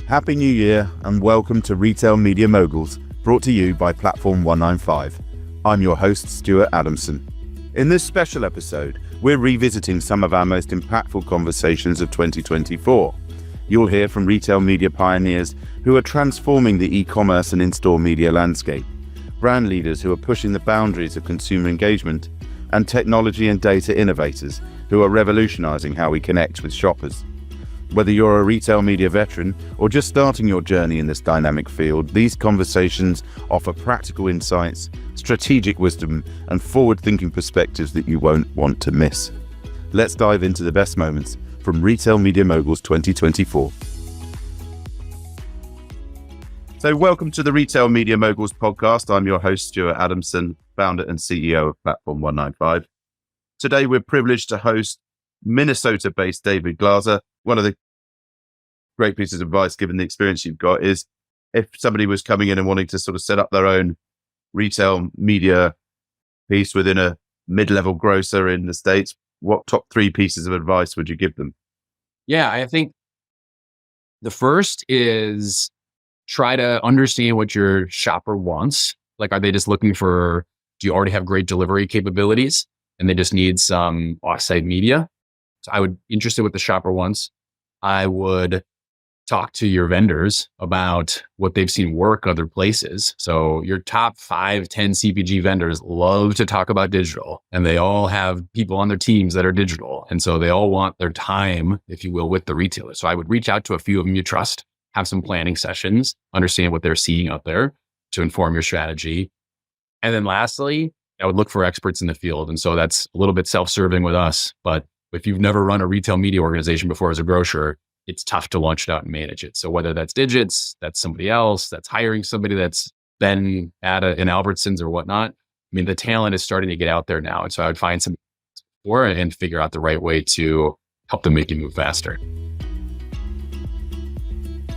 Happy New Year and welcome to Retail Media Moguls, brought to you by Platform 195. I'm your host, Stuart Adamson. In this special episode, we're revisiting some of our most impactful conversations of 2024. You'll hear from retail media pioneers who are transforming the e-commerce and in-store media landscape, brand leaders who are pushing the boundaries of consumer engagement, and technology and data innovators who are revolutionizing how we connect with shoppers. Whether you're a retail media veteran or just starting your journey in this dynamic field, these conversations offer practical insights, strategic wisdom, and forward-thinking perspectives that you won't want to miss. Let's dive into the best moments from Retail Media Moguls 2024. So welcome to the Retail Media Moguls podcast. I'm your host, Stuart Adamson, founder and CEO of Platform 195. Today, we're privileged to host Minnesota-based David Glaza. One of the great pieces of advice, given the experience you've got, is if somebody was coming in and wanting to sort of set up their own retail media piece within a mid-level grocer in the States, what top 3 pieces of advice would you give them? Yeah, I think the first is try to understand what your shopper wants. Like, are they just looking for, do you already have great delivery capabilities and they just need some off-site media? So I would be interested what the shopper wants. I would talk to your vendors about what they've seen work other places. So your top 5, 10 CPG vendors love to talk about digital, and they all have people on their teams that are digital. And so they all want their time, if you will, with the retailer. So I would reach out to a few of them you trust, have some planning sessions, understand what they're seeing out there to inform your strategy. And then lastly, I would look for experts in the field. And so that's a little bit self-serving with us, but if you've never run a retail media organization before as a grocer, it's tough to launch it out and manage it. So whether that's Digits, that's somebody else, that's hiring somebody that's been at an Albertsons or whatnot, I mean, the talent is starting to get out there now. And so I would find some before and figure out the right way to help them make you move faster.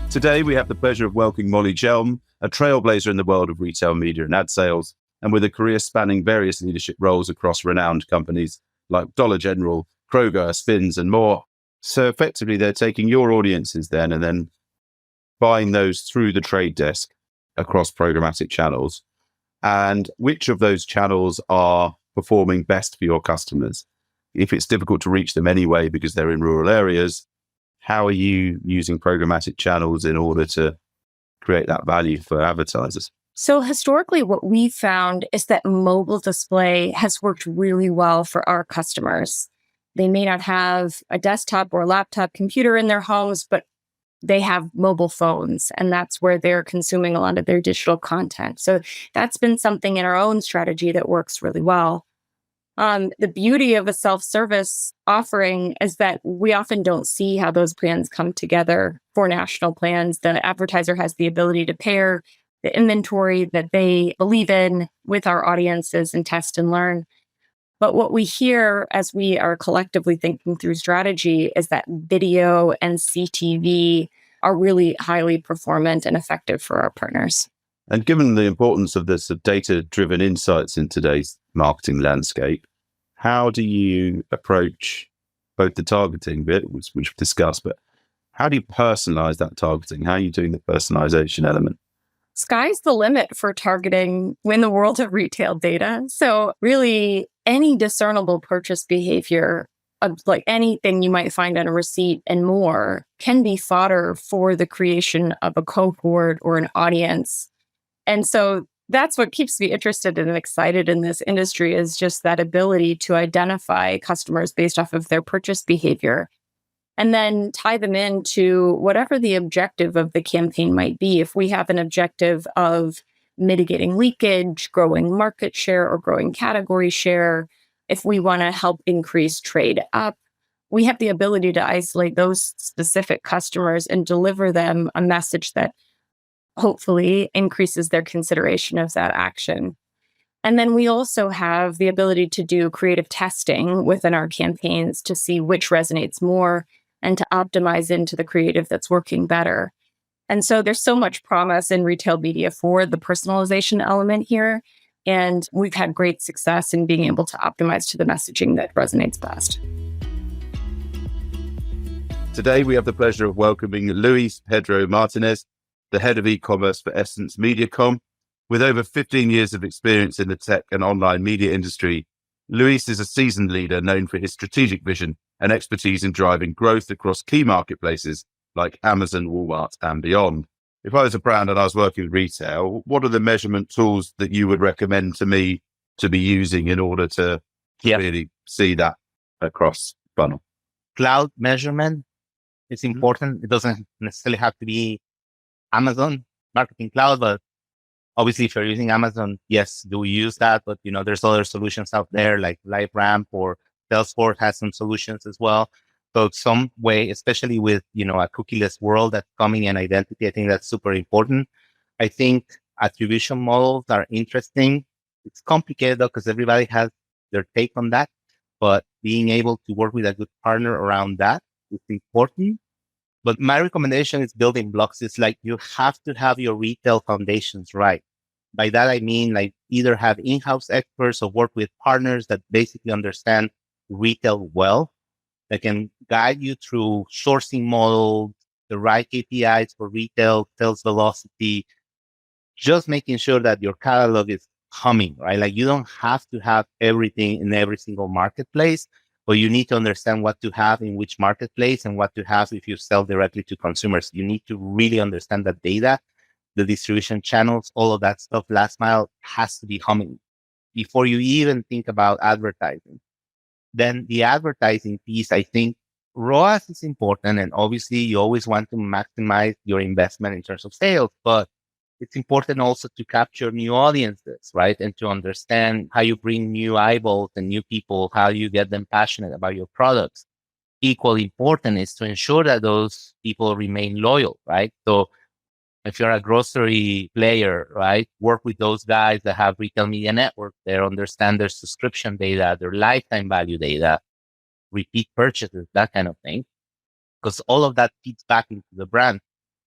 Today, we have the pleasure of welcoming Molly Hjelm, a trailblazer in the world of retail media and ad sales, and with a career spanning various leadership roles across renowned companies like Dollar General, Kroger, Spins, and more. So effectively, they're taking your audiences then and then buying those through the trade desk across programmatic channels. And which of those channels are performing best for your customers? If it's difficult to reach them anyway because they're in rural areas, how are you using programmatic channels in order to create that value for advertisers? So historically, what we found is that mobile display has worked really well for our customers. They may not have a desktop or laptop computer in their homes, but they have mobile phones, and that's where they're consuming a lot of their digital content. So that's been something in our own strategy that works really well. The beauty of a self-service offering is that we often don't see how those plans come together for national plans. The advertiser has the ability to pair the inventory that they believe in with our audiences and test and learn. But what we hear as we are collectively thinking through strategy is that video and CTV are really highly performant and effective for our partners. And given the importance of this data-driven insights in today's marketing landscape, how do you approach both the targeting bit, which we've discussed, but how do you personalize that targeting? How are you doing the personalization element? Sky's the limit for targeting in the world of retail data. So really, any discernible purchase behavior, like anything you might find on a receipt and more, can be fodder for the creation of a cohort or an audience. And so that's what keeps me interested and excited in this industry, is just that ability to identify customers based off of their purchase behavior and then tie them into whatever the objective of the campaign might be. If we have an objective of mitigating leakage, growing market share, or growing category share, if we want to help increase trade up, we have the ability to isolate those specific customers and deliver them a message that hopefully increases their consideration of that action. And then we also have the ability to do creative testing within our campaigns to see which resonates more and to optimize into the creative that's working better. And so there's so much promise in retail media for the personalization element here. And we've had great success in being able to optimize to the messaging that resonates best. Today, we have the pleasure of welcoming Luis Pedro Martinez, the head of e-commerce for Essence MediaCom. With over 15 years of experience in the tech and online media industry, Luis is a seasoned leader known for his strategic vision and expertise in driving growth across key marketplaces like Amazon, Walmart, and beyond. If I was a brand and I was working with retail, what are the measurement tools that you would recommend to me to be using in order to really see that across funnel? Cloud measurement is important. It doesn't necessarily have to be Amazon Marketing Cloud, but obviously if you're using Amazon, yes, do we use that? But there's other solutions out there like LiveRamp or Salesforce has some solutions as well. So some way, especially with, a cookieless world that's coming in identity, I think that's super important. I think attribution models are interesting. It's complicated though, because everybody has their take on that, but being able to work with a good partner around that is important. But my recommendation is building blocks. It's like you have to have your retail foundations right. By that, I mean like either have in-house experts or work with partners that basically understand retail well, that can guide you through sourcing models, the right KPIs for retail, sales velocity, just making sure that your catalog is humming, right? Like you don't have to have everything in every single marketplace, but you need to understand what to have in which marketplace and what to have if you sell directly to consumers. You need to really understand that data, the distribution channels, all of that stuff. Last mile has to be humming before you even think about advertising. Then the advertising piece, I think ROAS is important. And obviously you always want to maximize your investment in terms of sales, but it's important also to capture new audiences, right? And to understand how you bring new eyeballs and new people, how you get them passionate about your products. Equally important is to ensure that those people remain loyal, right? So if you're a grocery player, right, work with those guys that have retail media network, they understand their subscription data, their lifetime value data, repeat purchases, that kind of thing, because all of that feeds back into the brand.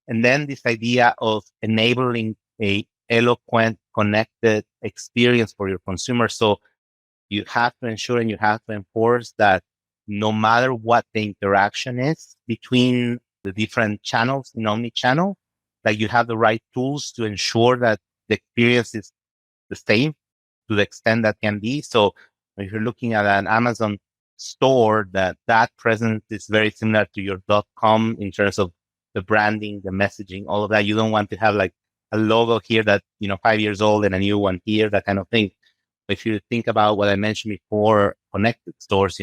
And then this idea of enabling a eloquent, connected experience for your consumers. So you have to ensure and you have to enforce that no matter what the interaction is between the different channels in omnichannel, that you have the right tools to ensure that the experience is the same to the extent that can be. So if you're looking at an Amazon store, that presence is very similar to your .com in terms of the branding, the messaging, all of that. You don't want to have like a logo here that, 5 years old and a new one here, that kind of thing. If you think about what I mentioned before, connected stores,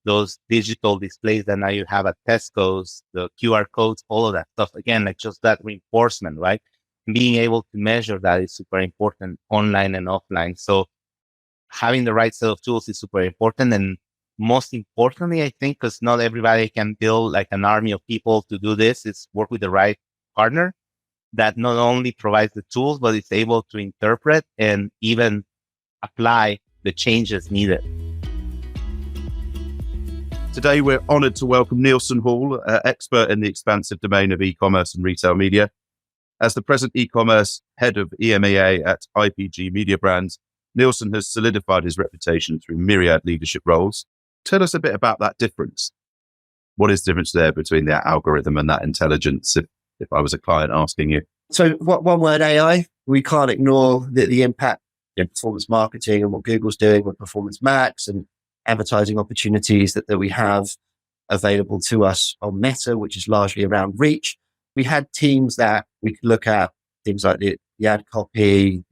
those digital displays that now you have at Tesco's, the QR codes, all of that stuff. Again, like just that reinforcement, right? Being able to measure that is super important online and offline. So having the right set of tools is super important. And most importantly, I think, because not everybody can build like an army of people to do this, is work with the right partner that not only provides the tools, but is able to interpret and even apply the changes needed. Today, we're honored to welcome Neilson Hall, expert in the expansive domain of e-commerce and retail media. As the present e-commerce head of EMEA at IPG Media Brands, Neilson has solidified his reputation through myriad leadership roles. Tell us a bit about that difference. What is the difference there between that algorithm and that intelligence, if I was a client asking you? So one word, AI. We can't ignore the impact in performance marketing and what Google's doing with Performance Max and advertising opportunities that we have available to us on Meta, which is largely around reach. We had teams that we could look at things like the ad copy,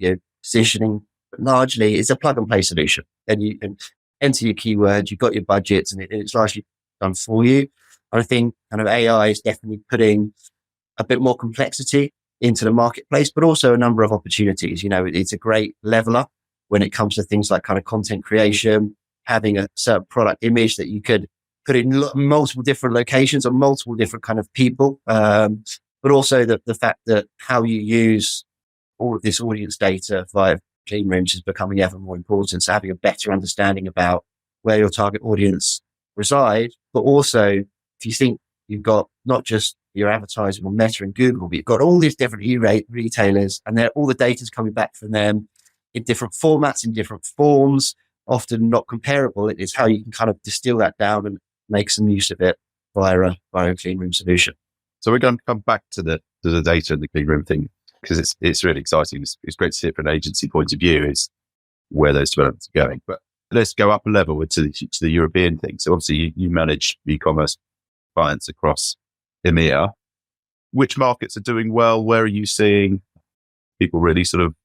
positioning, but largely it's a plug and play solution. And you can enter your keywords, you've got your budgets, and it's largely done for you. And I think kind of AI is definitely putting a bit more complexity into the marketplace, but also a number of opportunities. It's a great leveler when it comes to things like kind of content creation, having a certain product image that you could put in multiple different locations or multiple different kind of people. But also the fact that how you use all of this audience data via clean rooms is becoming ever more important. So having a better understanding about where your target audience reside, but also if you think you've got not just your advertising on Meta and Google, but you've got all these different retailers and all the data's coming back from them in different formats, in different forms, often not comparable. It is how you can kind of distill that down and make some use of it. via a clean room solution. So we're going to come back to the data and the clean room thing, because it's really exciting. It's great to see it from an agency point of view, is where those developments are going. But let's go up a level to the European thing. So obviously you manage e-commerce clients across EMEA. Which markets are doing well? Where are you seeing people really sort of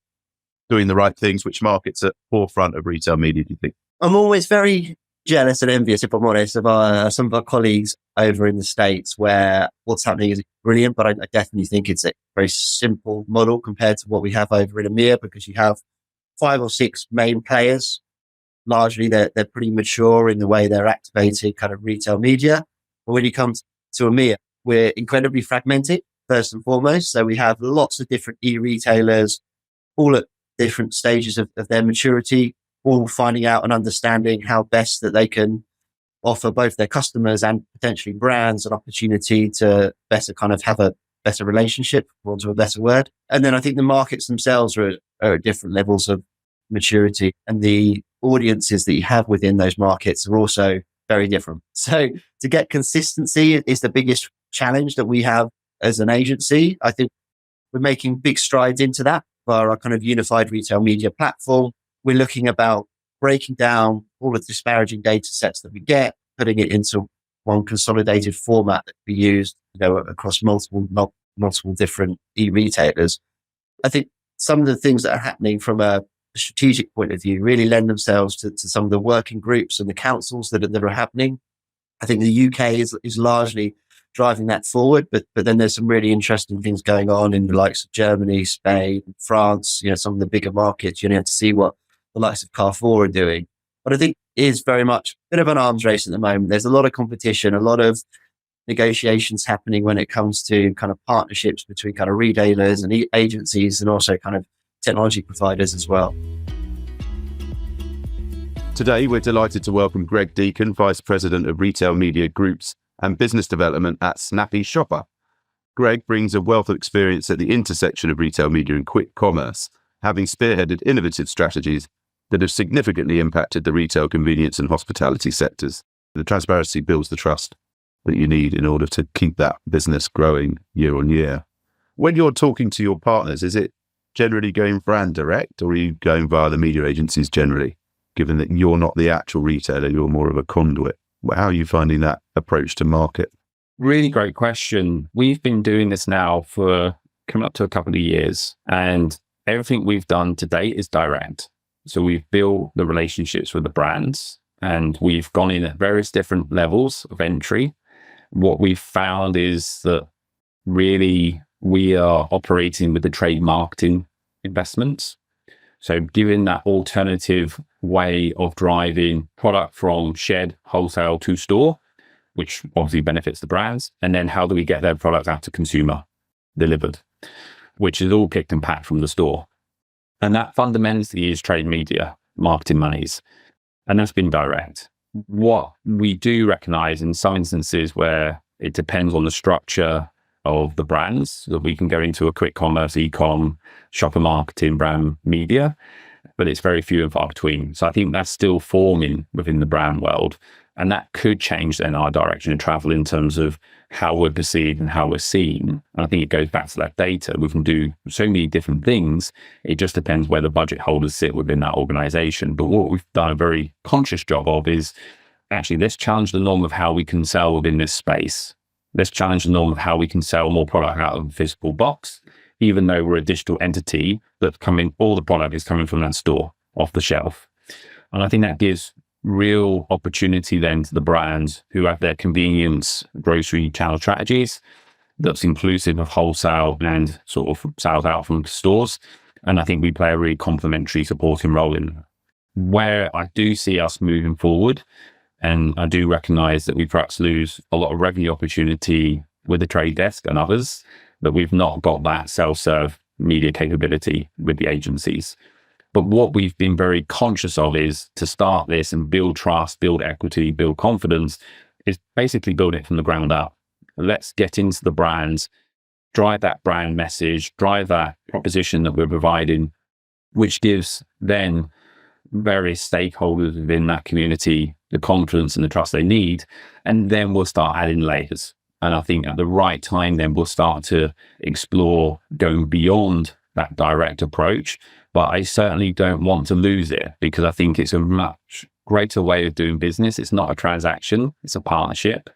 doing the right things? Which markets are forefront of retail media, do you think? I'm always very jealous and envious, if I'm honest, of some of our colleagues over in the States, where what's happening is brilliant, but I definitely think it's a very simple model compared to what we have over in EMEA, because you have 5 or 6 main players. Largely, they're pretty mature in the way they're activating kind of retail media. But when you come to EMEA, we're incredibly fragmented, first and foremost. So we have lots of different e-retailers, all at different stages of their maturity, all finding out and understanding how best that they can offer both their customers and potentially brands an opportunity to better kind of have a better relationship, for want of a better word. And then I think the markets themselves are at different levels of maturity, and the audiences that you have within those markets are also very different. So to get consistency is the biggest challenge that we have as an agency. I think we're making big strides into that via our kind of unified retail media platform. We're looking about breaking down all of the disparaging data sets that we get, putting it into one consolidated format that can be used, across multiple different e-retailers. I think some of the things that are happening from a strategic point of view really lend themselves to some of the working groups and the councils that are happening. I think the UK is largely driving that forward, but then there's some really interesting things going on in the likes of Germany, Spain, France, some of the bigger markets. You have to see what the likes of Carrefour are doing. But I think it is very much a bit of an arms race at the moment. There's a lot of competition, a lot of negotiations happening when it comes to kind of partnerships between kind of retailers and agencies, and also kind of technology providers as well. Today, we're delighted to welcome Greg Deacon, Vice President of Retail Media Groups and Business Development at Snappy Shopper. Greg brings a wealth of experience at the intersection of retail media and quick commerce, having spearheaded innovative strategies that have significantly impacted the retail, convenience and hospitality sectors. The transparency builds the trust that you need in order to keep that business growing year on year. When you're talking to your partners, is it generally going brand direct, or are you going via the media agencies generally, given that you're not the actual retailer, you're more of a conduit? How are you finding that approach to market? Really great question. We've been doing this now for coming up to a couple of years, and everything we've done to date is direct. So we've built the relationships with the brands, and we've gone in at various different levels of entry. What we've found is that really we are operating with the trade marketing investments. So giving that alternative way of driving product from shed, wholesale to store, which obviously benefits the brands. And then how do we get their product out to consumer delivered, which is all picked and packed from the store. And that fundamentally is trade media marketing monies. And that's been direct. What we do recognize in some instances where it depends on the structure of the brands, that we can go into a quick commerce, e-com, shopper marketing, brand media, but it's very few and far between. So I think that's still forming within the brand world. And that could change then our direction of travel in terms of how we're perceived and how we're seen. And I think it goes back to that data. We can do so many different things. It just depends where the budget holders sit within that organization. But what we've done a very conscious job of is actually let's challenge the norm of how we can sell within this space. Let's challenge the norm of how we can sell more product out of a physical box, even though we're a digital entity that's all the product is coming from that store off the shelf. And I think that gives real opportunity then to the brands who have their convenience grocery channel strategies that's inclusive of wholesale and sort of sales out from stores. And I think we play a really complementary supporting role in that. Where I do see us moving forward, and I do recognize that we perhaps lose a lot of revenue opportunity with the trade desk and others, that we've not got that self-serve media capability with the agencies. But what we've been very conscious of is to start this and build trust, build equity, build confidence, is basically build it from the ground up. Let's get into the brands, drive that brand message, drive that proposition that we're providing, which gives then various stakeholders within that community the confidence and the trust they need. And then we'll start adding layers. And I think at the right time, then we'll start to explore going beyond that direct approach. But I certainly don't want to lose it, because I think it's a much greater way of doing business. It's not a transaction, it's a partnership.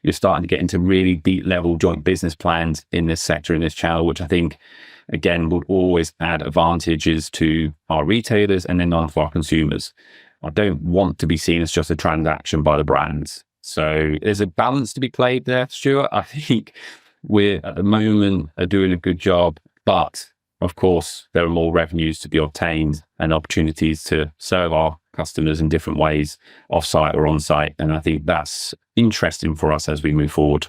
You're starting to get into really deep level joint business plans in this sector, in this channel, which I think, again, would always add advantages to our retailers and then on for our consumers. I don't want to be seen as just a transaction by the brands. So there's a balance to be played there, Stuart. I think we're at the moment are doing a good job, but of course there are more revenues to be obtained and opportunities to serve our customers in different ways, off-site or on-site. And I think that's interesting for us as we move forward.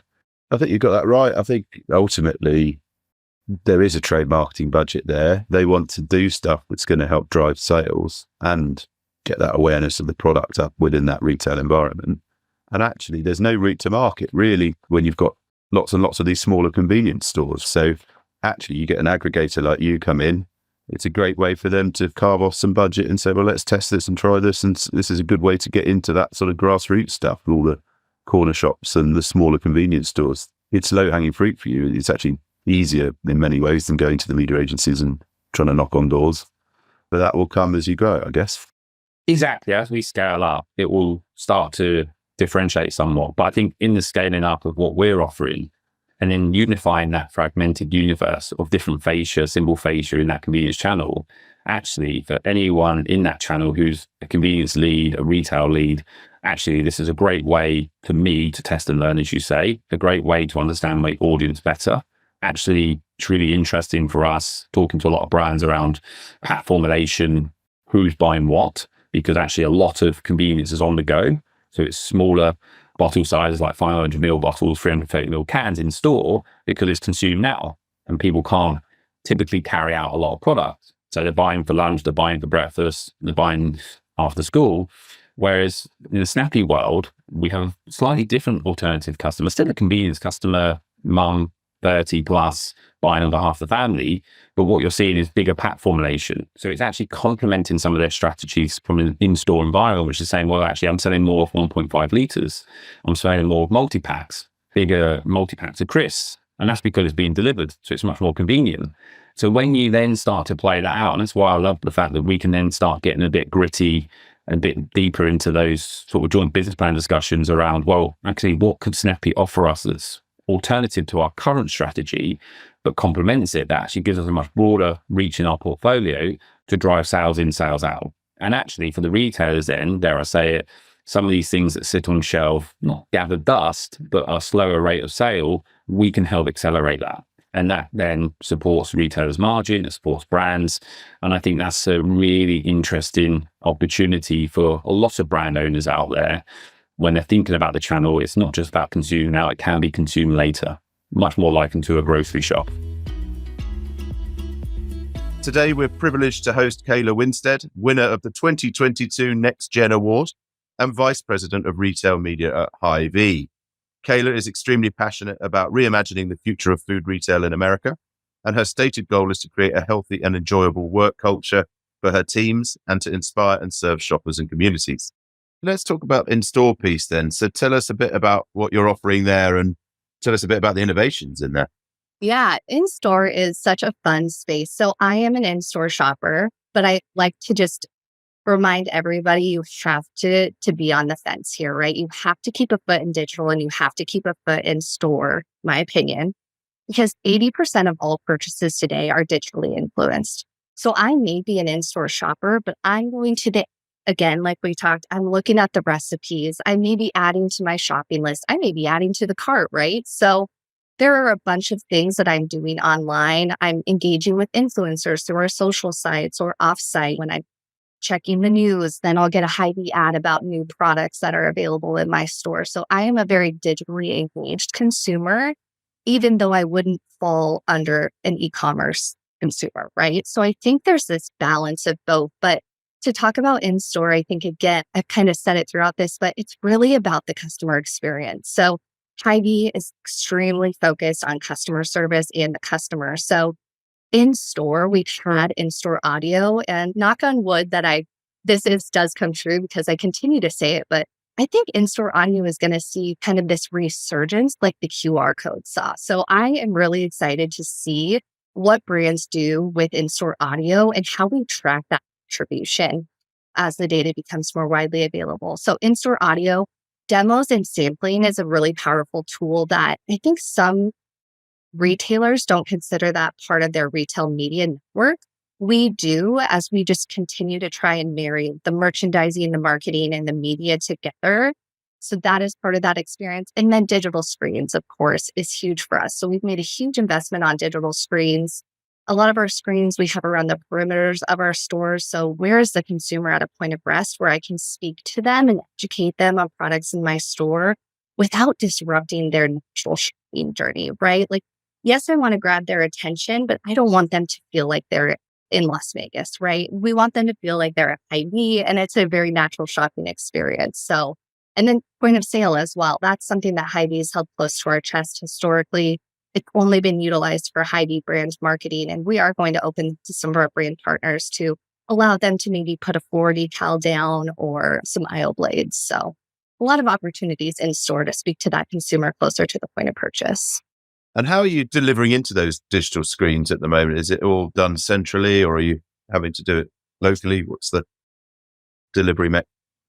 I think you've got that right. I think ultimately there is a trade marketing budget there. They want to do stuff that's going to help drive sales and get that awareness of the product up within that retail environment. And actually, there's no route to market really when you've got lots and lots of these smaller convenience stores. So actually, you get an aggregator like you come in. It's a great way for them to carve off some budget and say, well, let's test this and try this. And this is a good way to get into that sort of grassroots stuff, all the corner shops and the smaller convenience stores. It's low-hanging fruit for you. It's actually easier in many ways than going to the media agencies and trying to knock on doors. But that will come as you grow, I guess. Exactly. As we scale up, it will start to differentiate somewhat. But I think in the scaling up of what we're offering and then unifying that fragmented universe of different fascia, symbol fascia in that convenience channel, actually for anyone in that channel who's a convenience lead, a retail lead, actually this is a great way for me to test and learn, as you say, a great way to understand my audience better. Actually, it's really interesting for us talking to a lot of brands around pack formulation, who's buying what, because actually a lot of convenience is on the go. So it's smaller bottle sizes like 500 ml bottles, 330 ml cans in store because it's consumed now and people can't typically carry out a lot of product. So they're buying for lunch, they're buying for breakfast, they're buying after school. Whereas in the snappy world, we have slightly different alternative customers, still a convenience customer, mum, 30 plus, buying on behalf of the family. But what you're seeing is bigger pack formulation. So it's actually complementing some of their strategies from an in-store environment, which is saying, well, actually, I'm selling more of 1.5 litres. I'm selling more of multi-packs, bigger multi-packs of crisps. And that's because it's being delivered. So it's much more convenient. So when you then start to play that out, and that's why I love the fact that we can then start getting a bit gritty and a bit deeper into those sort of joint business plan discussions around, well, actually, what could Snappy offer us that's alternative to our current strategy, but complements it, that actually gives us a much broader reach in our portfolio to drive sales in, sales out. And actually for the retailers then, dare I say it, some of these things that sit on shelf, not gather dust, but are slower rate of sale, we can help accelerate that. And that then supports retailers' margin, it supports brands. And I think that's a really interesting opportunity for a lot of brand owners out there. When they're thinking about the channel, it's not just about consuming now, it can be consumed later, much more likened to a grocery shop. Today, we're privileged to host Kayla Winstead, winner of the 2022 Next Gen Award and Vice President of Retail Media at Hy-Vee. Kayla is extremely passionate about reimagining the future of food retail in America, and her stated goal is to create a healthy and enjoyable work culture for her teams and to inspire and serve shoppers and communities. Let's talk about in-store piece then. So tell us a bit about what you're offering there and tell us a bit about the innovations in there. Yeah, in-store is such a fun space. So I am an in-store shopper, but I like to just remind everybody you have to be on the fence here, right? You have to keep a foot in digital and you have to keep a foot in store, my opinion, because 80% of all purchases today are digitally influenced. So I may be an in-store shopper, but I'm going to again, like we talked, I'm looking at the recipes. I may be adding to my shopping list. I may be adding to the cart, right? So there are a bunch of things that I'm doing online. I'm engaging with influencers through our social sites or offsite. When I'm checking the news, then I'll get a Hy-Vee ad about new products that are available in my store. So I am a very digitally engaged consumer, even though I wouldn't fall under an e-commerce consumer, right? So I think there's this balance of both. But to talk about in-store, I think, again, I've kind of said it throughout this, but it's really about the customer experience. So Hy-Vee is extremely focused on customer service and the customer. So in-store, we've had in-store audio, and knock on wood that does come true because I continue to say it, but I think in-store audio is going to see kind of this resurgence like the QR code saw. So I am really excited to see what brands do with in-store audio and how we track that attribution as the data becomes more widely available. So in-store audio, demos and sampling is a really powerful tool that I think some retailers don't consider that part of their retail media network. We do, as we just continue to try and marry the merchandising, the marketing, and the media together. So that is part of that experience. And then digital screens, of course, is huge for us. So we've made a huge investment on digital screens. A lot of our screens we have around the perimeters of our stores. So where is the consumer at a point of rest where I can speak to them and educate them on products in my store without disrupting their natural shopping journey, right? Like, yes, I want to grab their attention, but I don't want them to feel like they're in Las Vegas, right? We want them to feel like they're at Hy-Vee, and it's a very natural shopping experience. So, and then point of sale as well. That's something that Hy-Vee's held close to our chest historically. It's only been utilized for Hy-Vee brand marketing, and we are going to open to some of our brand partners to allow them to maybe put a floor decal down or some aisle blades. So a lot of opportunities in store to speak to that consumer closer to the point of purchase. And how are you delivering into those digital screens at the moment? Is it all done centrally, or are you having to do it locally? What's the delivery method?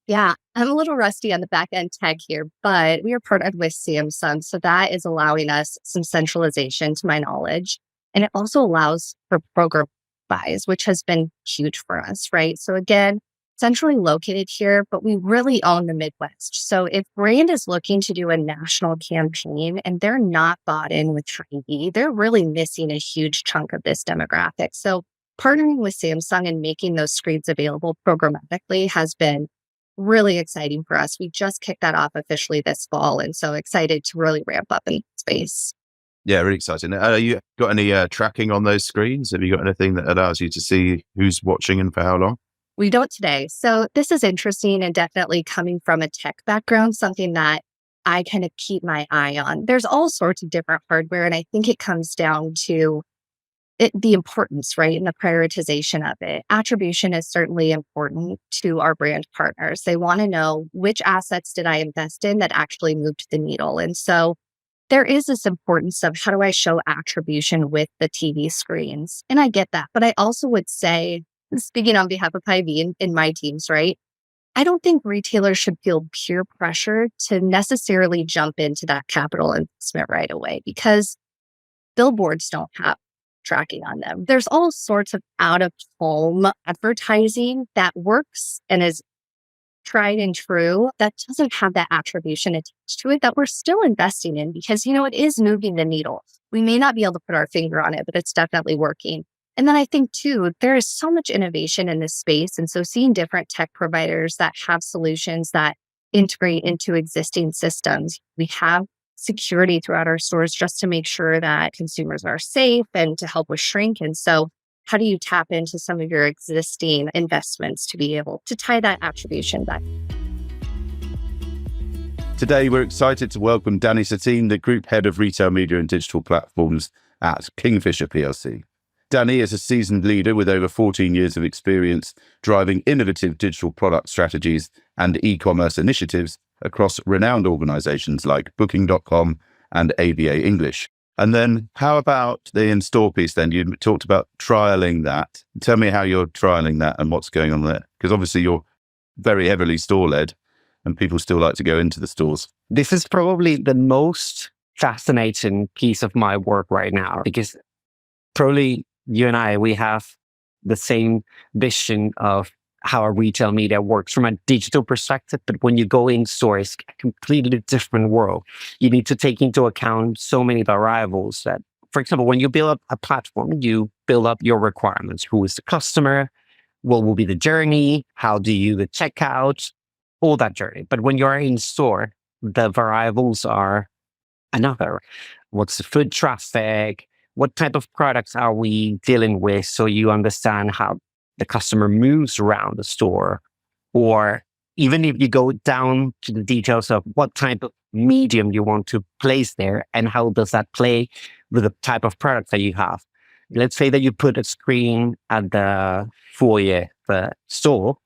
Yeah, I'm a little rusty on the back end tech here, but we are partnered with Samsung. So that is allowing us some centralization to my knowledge. And it also allows for program buys, which has been huge for us, right? So again, centrally located here, but we really own the Midwest. So if brand is looking to do a national campaign and they're not bought in with Hy-Vee, they're really missing a huge chunk of this demographic. So partnering with Samsung and making those screens available programmatically has been really exciting for us. We just kicked that off officially this fall, and so excited to really ramp up in space. Yeah, really exciting. You got any tracking on those screens? Have you got anything that allows you to see who's watching and for how long? We don't today. So this is interesting, and definitely coming from a tech background, something that I kind of keep my eye on. There's all sorts of different hardware, and I think it comes down to the importance, right, and the prioritization of it. Attribution is certainly important to our brand partners. They want to know which assets did I invest in that actually moved the needle. And so there is this importance of how do I show attribution with the TV screens? And I get that. But I also would say, speaking on behalf of Hy-Vee in my teams, right, I don't think retailers should feel peer pressure to necessarily jump into that capital investment right away, because billboards don't have tracking on them. There's all sorts of out-of-home advertising that works and is tried and true that doesn't have that attribution attached to it that we're still investing in, because, you know, it is moving the needle. We may not be able to put our finger on it, but it's definitely working. And then I think, too, there is so much innovation in this space. And so seeing different tech providers that have solutions that integrate into existing systems, we have security throughout our stores just to make sure that consumers are safe and to help with shrink. And so how do you tap into some of your existing investments to be able to tie that attribution back? Today, we're excited to welcome Dany Satine, the Group Head of Retail Media and Digital Platforms at Kingfisher plc. Dany is a seasoned leader with over 14 years of experience driving innovative digital product strategies and e-commerce initiatives across renowned organizations like Booking.com and ABA English. And then how about the in-store piece then? You talked about trialing that. Tell me how you're trialing that and what's going on there. Because obviously you're very heavily store-led and people still like to go into the stores. This is probably the most fascinating piece of my work right now, because probably you and I, we have the same vision of how our retail media works from a digital perspective. But when you go in store, it's a completely different world. You need to take into account so many variables that, for example, when you build up a platform, you build up your requirements. Who is the customer? What will be the journey? How do you the checkout? All that journey. But when you're in store, the variables are another. What's the foot traffic? What type of products are we dealing with? So you understand how the customer moves around the store. Or even if you go down to the details of what type of medium you want to place there and how does that play with the type of product that you have. Let's say that you put a screen at the foyer, the store.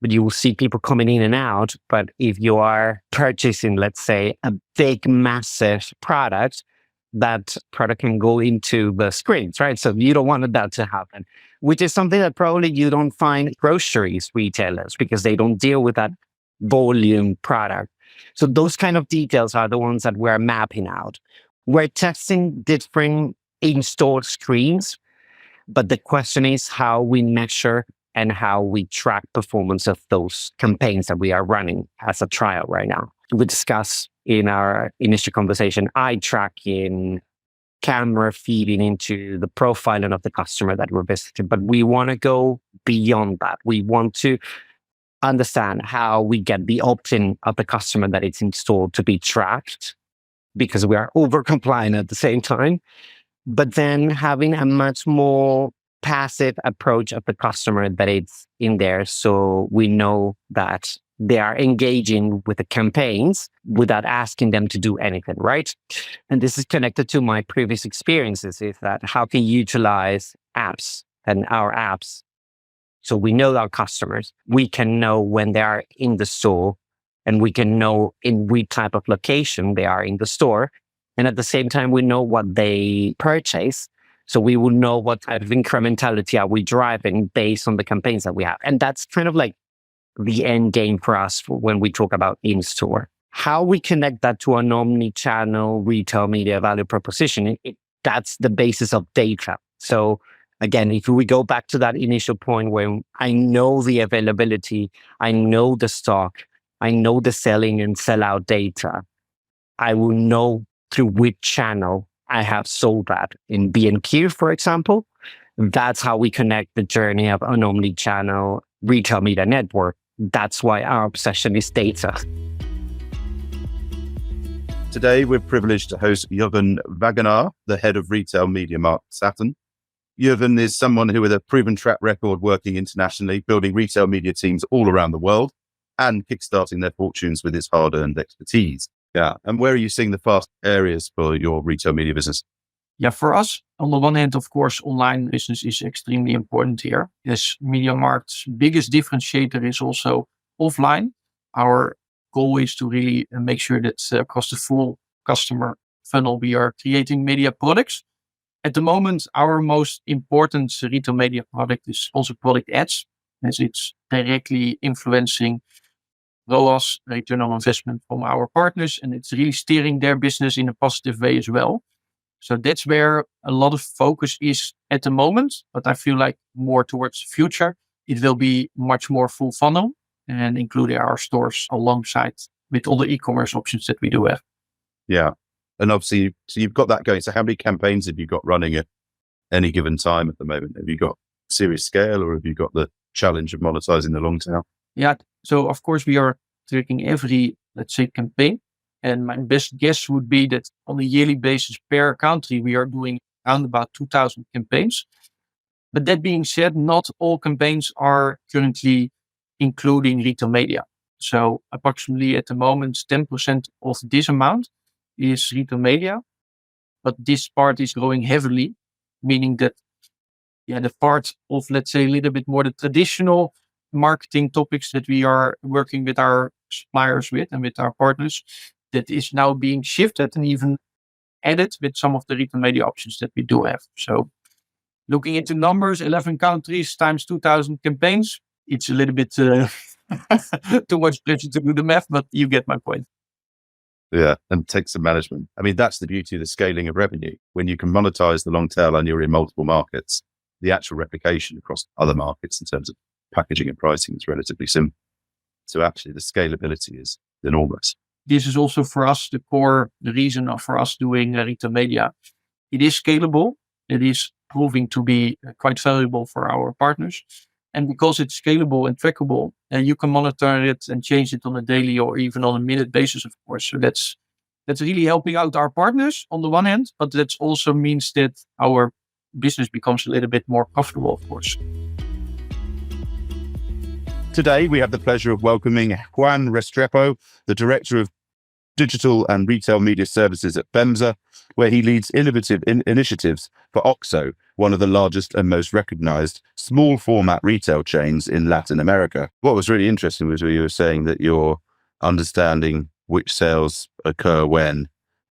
but you will see people coming in and out. But if you are purchasing, let's say, a big, massive product, that product can go into the screens, right? So you don't want that to happen, which is something that probably you don't find groceries retailers because they don't deal with that volume product. So those kind of details are the ones that we're mapping out. We're testing different in-store screens, but the question is how we measure and how we track performance of those campaigns that we are running as a trial right now. We discussed in our initial conversation, eye tracking, camera feeding into the profiling of the customer that we're visiting. But we want to go beyond that. We want to understand how we get the opt-in of the customer that it's installed to be tracked, because we are over-compliant at the same time. But then having a much more passive approach of the customer that it's in there, so we know that they are engaging with the campaigns without asking them to do anything, right? And this is connected to my previous experiences, is that how can you utilize apps and our apps. So we know our customers, we can know when they are in the store, and we can know in which type of location they are in the store. And at the same time, we know what they purchase. So we will know what type of incrementality are we driving based on the campaigns that we have. And that's kind of like the end game for us when we talk about in-store. How we connect that to an omni-channel retail media value proposition, that's the basis of data. So again, if we go back to that initial point where I know the availability, I know the stock, I know the selling and sell-out data, I will know through which channel I have sold that. In B&Q, for example, that's how we connect the journey of an omni-channel retail media network. That's why our obsession is data. Today, we're privileged to host Jeroen Wagenaar, the head of Retail Media Moguls. Jeroen is someone who, with a proven track record working internationally, building retail media teams all around the world and kickstarting their fortunes with his hard-earned expertise. Yeah. And where are you seeing the fast areas for your retail media business? Yeah, for us, on the one hand, of course, online business is extremely important here. Yes, MediaMarkt's biggest differentiator is also offline. Our goal is to really make sure that across the full customer funnel, we are creating media products. At the moment, our most important retail media product is also product ads, as it's directly influencing ROAS, return on investment, from our partners, and it's really steering their business in a positive way as well. So that's where a lot of focus is at the moment, but I feel like more towards the future, it will be much more full funnel and including our stores alongside with all the e-commerce options that we do have. Yeah. And obviously, so you've got that going. So how many campaigns have you got running at any given time at the moment? Have you got serious scale, or have you got the challenge of monetizing the long tail? Yeah. So of course we are tracking every, let's say, campaign. And my best guess would be that on a yearly basis per country, we are doing around about 2,000 campaigns. But that being said, not all campaigns are currently including retail media. So approximately at the moment, 10% of this amount is retail media. But this part is growing heavily, meaning that the part of, let's say, a little bit more the traditional marketing topics that we are working with our suppliers with and with our partners, that is now being shifted and even added with some of the retail media options that we do have. So looking into numbers, 11 countries times 2,000 campaigns, it's a little bit too much pressure to do the math, but you get my point. Yeah, and take some management. I mean, that's the beauty of the scaling of revenue. When you can monetize the long tail and you're in multiple markets, the actual replication across other markets in terms of packaging and pricing is relatively simple. So actually the scalability is enormous. This is also for us the reason for us doing retail media. It is scalable. It is proving to be quite valuable for our partners. And because it's scalable and trackable, you can monitor it and change it on a daily or even on a minute basis, of course. So that's really helping out our partners on the one hand, but that also means that our business becomes a little bit more profitable, of course. Today, we have the pleasure of welcoming Juan Restrepo, the Director of digital and retail media services at FEMSA, where he leads innovative initiatives for OXXO, one of the largest and most recognized small format retail chains in Latin America. What was really interesting was where you were saying that you're understanding which sales occur when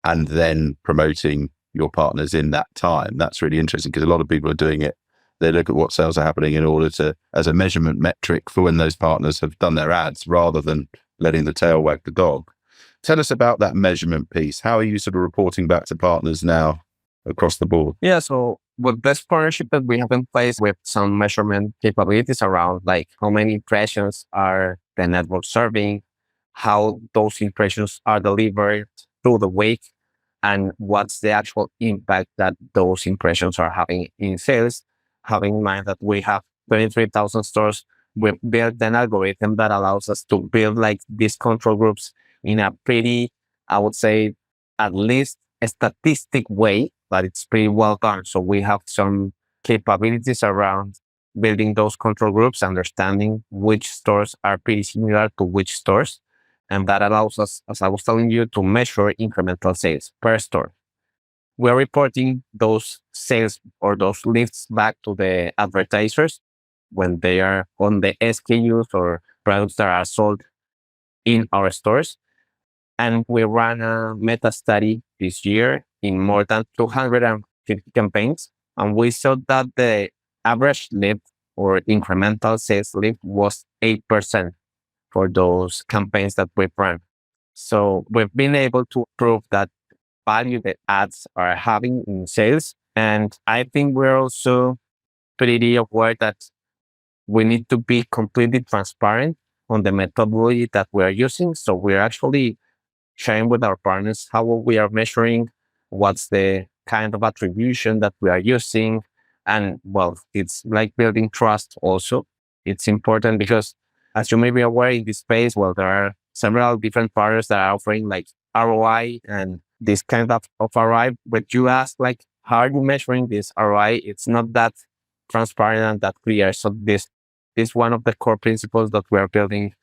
and then promoting your partners in that time. That's really interesting because a lot of people are doing it. They look at what sales are happening in order to, as a measurement metric for when those partners have done their ads rather than letting the tail wag the dog. Tell us about that measurement piece. How are you sort of reporting back to partners now across the board? Yeah, so with this partnership that we have in place with some measurement capabilities around like how many impressions are the network serving, how those impressions are delivered through the week, and what's the actual impact that those impressions are having in sales. Having in mind that we have 23,000 stores, we've built an algorithm that allows us to build like these control groups in a pretty, I would say, at least a statistic way, but it's pretty well done. So we have some capabilities around building those control groups, understanding which stores are pretty similar to which stores. And that allows us, as I was telling you, to measure incremental sales per store. We're reporting those sales or those lifts back to the advertisers when they are on the SKUs or products that are sold in our stores. And we ran a meta study this year in more than 250 campaigns. And we saw that the average lift or incremental sales lift was 8% for those campaigns that we ran. So we've been able to prove that value that ads are having in sales. And I think we're also pretty aware that we need to be completely transparent on the methodology that we're using. So we're actually sharing with our partners how we are measuring, what's the kind of attribution that we are using. And well, it's like building trust also. It's important because as you may be aware in this space, well, there are several different partners that are offering like ROI and this kind of ROI. But you ask like, how are you measuring this ROI? It's not that transparent and that clear. So this is one of the core principles that we are building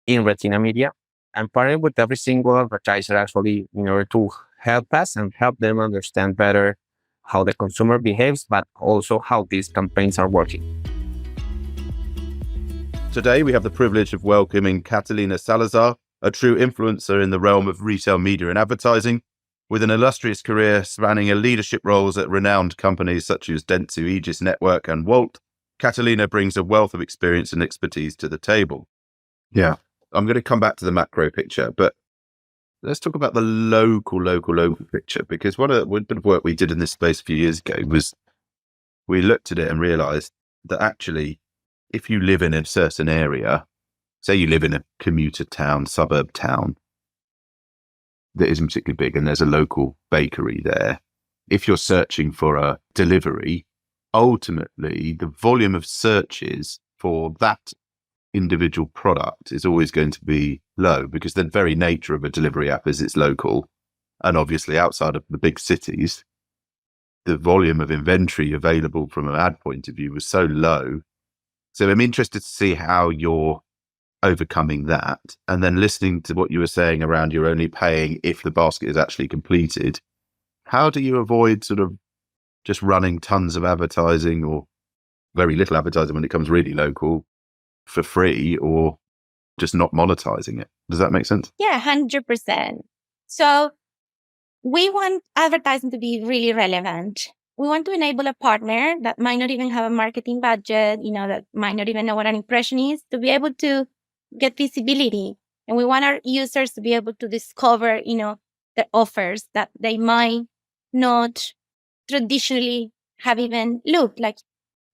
in Retail Media and partnering with every single advertiser actually in order to help us and help them understand better how the consumer behaves, but also how these campaigns are working. Today, we have the privilege of welcoming Catalina Salazar, a true influencer in the realm of retail media and advertising, with an illustrious career spanning leadership roles at renowned companies such as Dentsu, Aegis Network, and Walt. Catalina brings a wealth of experience and expertise to the table. Yeah, I'm going to come back to the macro picture, but let's talk about the local picture, because one bit of work we did in this space a few years ago was we looked at it and realized that actually, if you live in a certain area, say you live in a commuter town, suburb town that isn't particularly big and there's a local bakery there, if you're searching for a delivery, ultimately the volume of searches for that individual product is always going to be low because the very nature of a delivery app is it's local. And obviously outside of the big cities, the volume of inventory available from an ad point of view was so low. So I'm interested to see how you're overcoming that. And then listening to what you were saying around you're only paying if the basket is actually completed. How do you avoid sort of just running tons of advertising or very little advertising when it comes really local for free or just not monetizing it? Does that make sense? Yeah, 100%. So we want advertising to be really relevant. We want to enable a partner that might not even have a marketing budget, that might not even know what an impression is, to be able to get visibility. And we want our users to be able to discover, the offers that they might not traditionally have even looked. Like,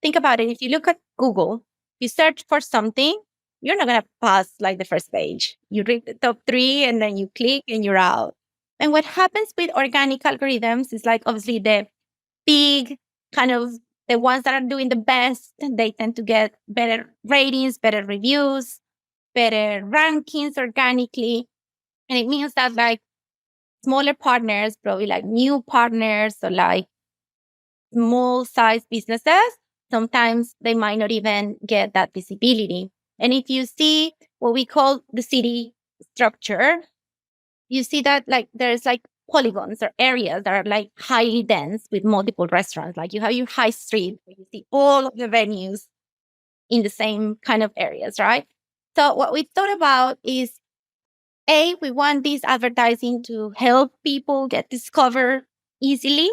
think about it. If you look at Google, you search for something, you're not going to pass like the first page. You read the top 3 and then you click and you're out. And what happens with organic algorithms is like obviously the big kind of the ones that are doing the best, they tend to get better ratings, better reviews, better rankings organically. And it means that like smaller partners, probably like new partners or like small size businesses, sometimes they might not even get that visibility. And if you see what we call the city structure, you see that like there's like polygons or areas that are like highly dense with multiple restaurants. Like you have your high street where you see all of the venues in the same kind of areas, right? So what we thought about is, we want this advertising to help people get discovered easily.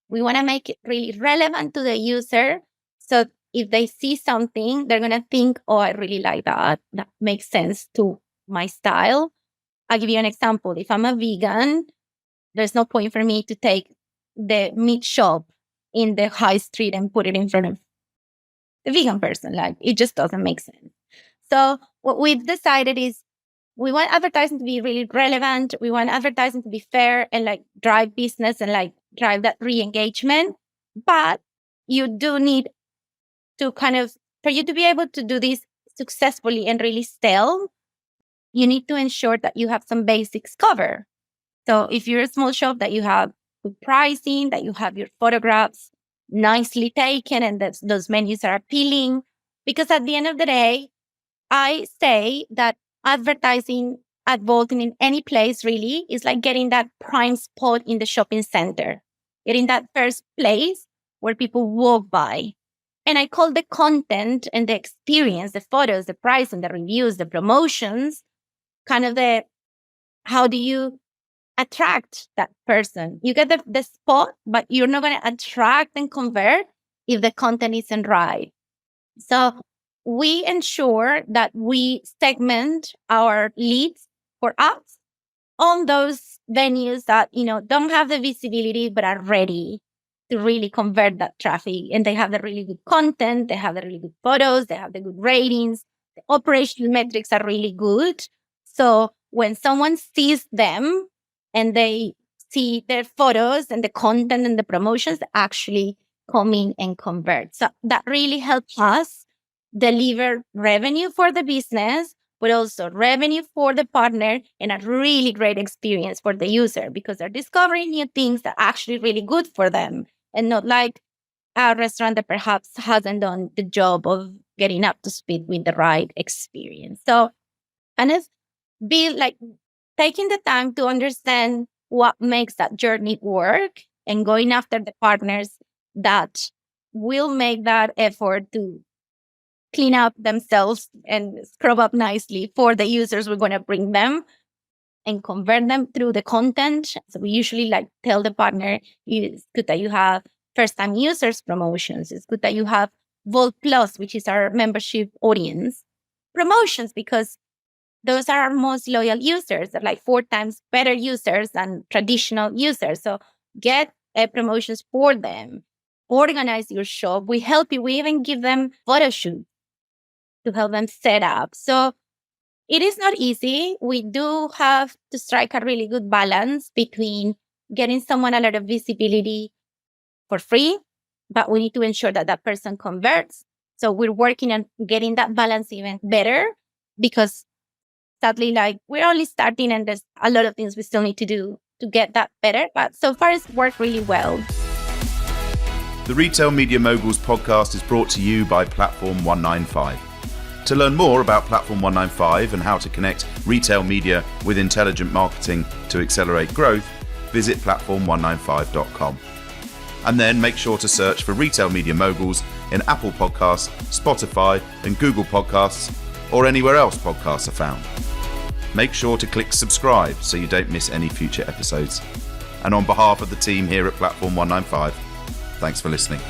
We want to make it really relevant to the user. So if they see something, they're going to think, oh, I really like that. That makes sense to my style. I'll give you an example. If I'm a vegan, there's no point for me to take the meat shop in the high street and put it in front of the vegan person. Like, it just doesn't make sense. So what we've decided is we want advertising to be really relevant. We want advertising to be fair and like drive business and like drive that re-engagement. But you do need to for you to be able to do this successfully and really sell, you need to ensure that you have some basics covered. So if you're a small shop, that you have good pricing, that you have your photographs nicely taken and that those menus are appealing. Because at the end of the day, I say that advertising at Bolton in any place really is like getting that prime spot in the shopping center, getting that first place where people walk by. And I call the content and the experience, the photos, the price and the reviews, the promotions, kind of how do you attract that person? You get the spot, but you're not going to attract and convert if the content isn't right. So we ensure that we segment our leads for us on those venues that, don't have the visibility, but are ready to really convert that traffic. And they have the really good content. They have the really good photos. They have the good ratings. The operational metrics are really good. So when someone sees them and they see their photos and the content and the promotions, they actually come in and convert. So that really helps us deliver revenue for the business, but also revenue for the partner and a really great experience for the user, because they're discovering new things that are actually really good for them and not like a restaurant that perhaps hasn't done the job of getting up to speed with the right experience. So kind of be like taking the time to understand what makes that journey work and going after the partners that will make that effort to clean up themselves and scrub up nicely for the users we're going to bring them and convert them through the content. So we usually like tell the partner, it's good that you have first-time users promotions. It's good that you have Vault Plus, which is our membership audience promotions, because those are our most loyal users. They're like 4 times better users than traditional users. So get promotions for them. Organize your shop. We help you. We even give them photo shoots to help them set up. So it is not easy. We do have to strike a really good balance between getting someone a lot of visibility for free, but we need to ensure that that person converts. So we're working on getting that balance even better, because sadly, like, we're only starting and there's a lot of things we still need to do to get that better. But so far it's worked really well. The Retail Media Moguls podcast is brought to you by Platform 195. To learn more about Platform 195 and how to connect retail media with intelligent marketing to accelerate growth, visit platform195.com. And then make sure to search for Retail Media Moguls in Apple Podcasts, Spotify, and Google Podcasts, or anywhere else podcasts are found. Make sure to click subscribe so you don't miss any future episodes. And on behalf of the team here at Platform 195, thanks for listening.